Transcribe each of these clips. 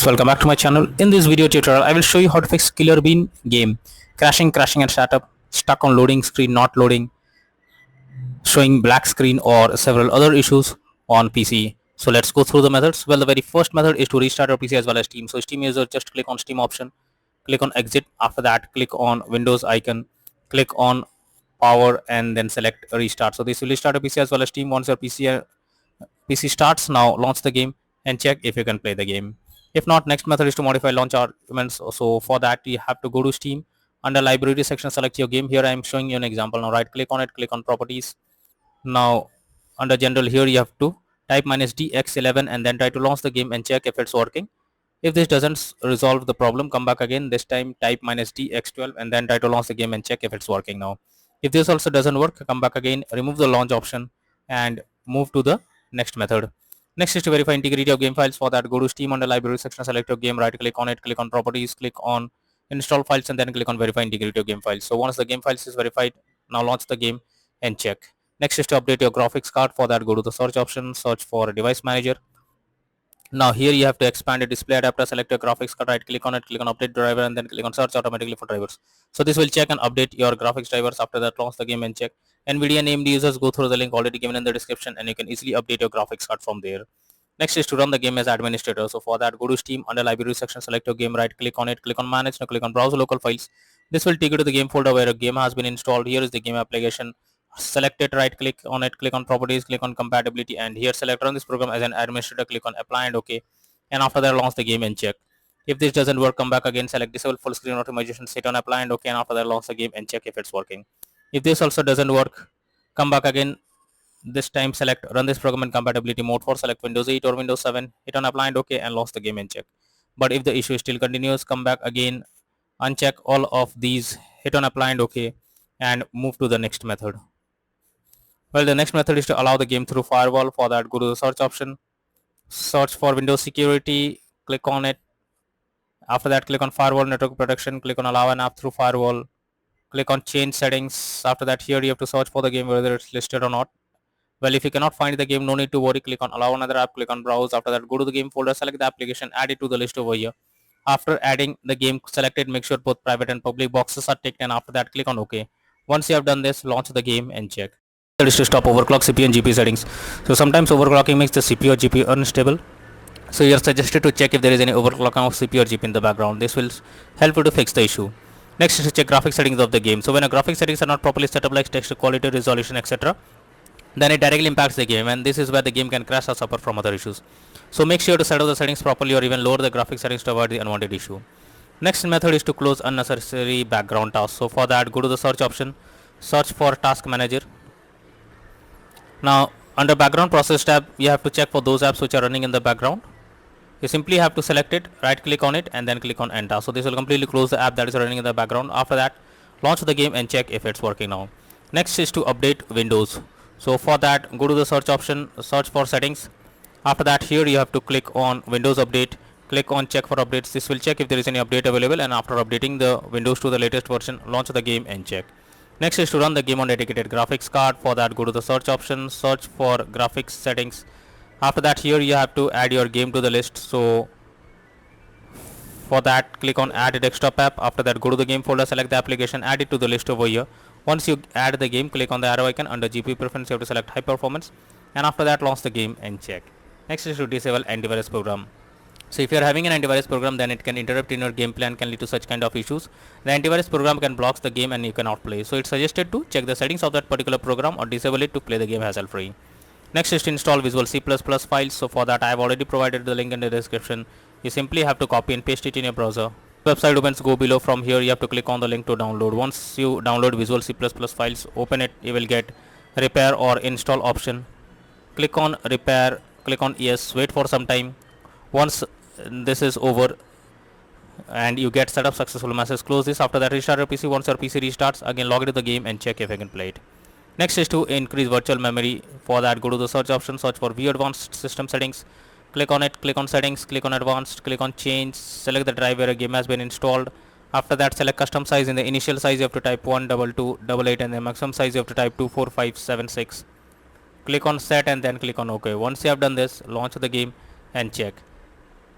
guys, welcome back to my channel. In this video tutorial I will show you how to fix Killer Bean game crashing and startup, stuck on loading screen, not loading, showing black screen or several other issues on PC. So let's go through the methods. Well, the very first method is to restart your PC as well as Steam. So Steam user, just click on Steam option, click on exit. After that click on Windows icon, click on power and then select restart. So this will restart your PC as well as Steam. Once your PC starts, now launch the game and check if you can play the game. If not, next method is to modify launch arguments. So for that you have to go to Steam, under library section select your game. Here I am showing you an example. Now right click on it, click on properties. Now under general, here you have to type -dx11 and then try to launch the game and check if it's working. If this doesn't resolve the problem, come back again. This time type -dx12 and then try to launch the game and check if it's working now. If this also doesn't work, come back again, remove the launch option and move to the next method. Next is to verify integrity of game files. For that, go to Steam, under library section, select your game, right click on it, click on properties, click on install files and then click on verify integrity of game files. So once the game files is verified, now launch the game and check. Next is to update your graphics card. For that, go to the search option, search for device manager. Now here you have to expand a display adapter, select your graphics card, right click on it, click on update driver and then click on search automatically for drivers. So this will check and update your graphics drivers. After that, launch the game and check. NVIDIA named users, go through the link already given in the description and you can easily update your graphics card from there. Next is to run the game as administrator. So for that, go to Steam, under library section, select your game, right click on it, click on manage, now click on browse local files. This will take you to the game folder where a game has been installed. Here is the game application. Select it, right click on it, click on properties, click on compatibility and here select run this program as an administrator, click on apply and OK. And after that, launch the game and check. If this doesn't work, come back again, select disable full screen optimization, hit on apply and OK, and after that launch the game and check if it's working. If this also doesn't work, come back again. This time select run this program in compatibility mode. For select Windows 8 or Windows 7, hit on apply and OK and launch the game and check. But if the issue still continues, come back again, uncheck all of these, hit on apply and OK and move to the next method. Well, the next method is to allow the game through firewall. For that, go to the search option, search for Windows security, click on it. After that, click on firewall network protection, click on allow an app through firewall, click on change settings. After that, here you have to search for the game whether it's listed or not. Well, if you cannot find the game, no need to worry, click on allow another app, click on browse. After that, go to the game folder, select the application, add it to the list over here. After adding the game selected, make sure both private and public boxes are ticked and after that click on OK. Once you have done this, launch the game and check. That is to stop overclock CPU and GPU settings. So sometimes overclocking makes the CPU or GPU unstable. So you are suggested to check if there is any overclocking of CPU or GPU in the background. This will help you to fix the issue. Next is to check graphics settings of the game. So when a graphics settings are not properly set up, like text quality, resolution, etc., then it directly impacts the game and this is where the game can crash or suffer from other issues. So make sure to set up the settings properly or even lower the graphics settings to avoid the unwanted issue. Next method is to close unnecessary background tasks. So for that, go to the search option, search for task manager. Now under background process tab, you have to check for those apps which are running in the background. You simply have to select it, right click on it and then click on enter. So this will completely close the app that is running in the background. After that, launch the game and check if it's working now. Next is to update Windows. So for that, go to the search option, search for settings. After that, here you have to click on Windows Update, click on check for updates. This will check if there is any update available and after updating the Windows to the latest version, launch the game and check. Next is to run the game on dedicated graphics card. For that, go to the search option, search for graphics settings. After that, here you have to add your game to the list. So for that, click on add desktop app. After that, go to the game folder, select the application, add it to the list over here. Once you add the game, click on the arrow icon. Under GPU preference, you have to select high performance and after that launch the game and check. Next is to disable antivirus program. So if you are having an antivirus program, then it can interrupt in your gameplay and can lead to such kind of issues. The antivirus program can block the game and you cannot play. So it's suggested to check the settings of that particular program or disable it to play the game hassle free. Next is to install Visual C++ files. So for that, I have already provided the link in the description. You simply have to copy and paste it in your browser. Website opens, go below. From here you have to click on the link to download. Once you download Visual C++ files, open it, you will get repair or install option. Click on repair, click on yes, wait for some time. Once this is over and you get setup successful message, close this. After that, restart your PC. Once your PC restarts, again log into the game and check if you can play it. Next is to increase virtual memory. For that, go to the search option, search for view advanced system settings, click on it, click on settings, click on advanced, click on change, select the drive where a game has been installed. After that, select custom size. In the initial size you have to type 12288 and the maximum size you have to type 24576. Click on set and then click on OK. Once you have done this, launch the game and check.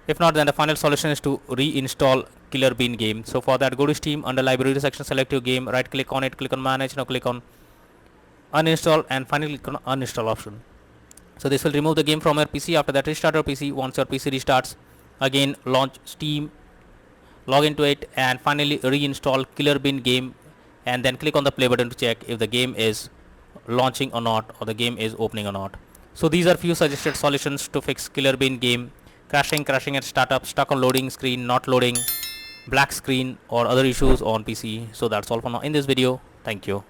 If not, then the final solution is to reinstall Killer Bean game. So for that, go to Steam, under library section, select your game, right click on it, click on manage, now click on uninstall, and finally click on uninstall option. So this will remove the game from your PC. After that, restart your PC. Once your PC restarts, again launch Steam, log into it, and finally reinstall Killer Bean game, and then click on the play button to check if the game is launching or not, or the game is opening or not. So these are few suggested solutions to fix Killer Bean game: crashing at startup, stuck on loading screen, not loading, black screen, or other issues on PC. So that's all for now in this video. Thank you.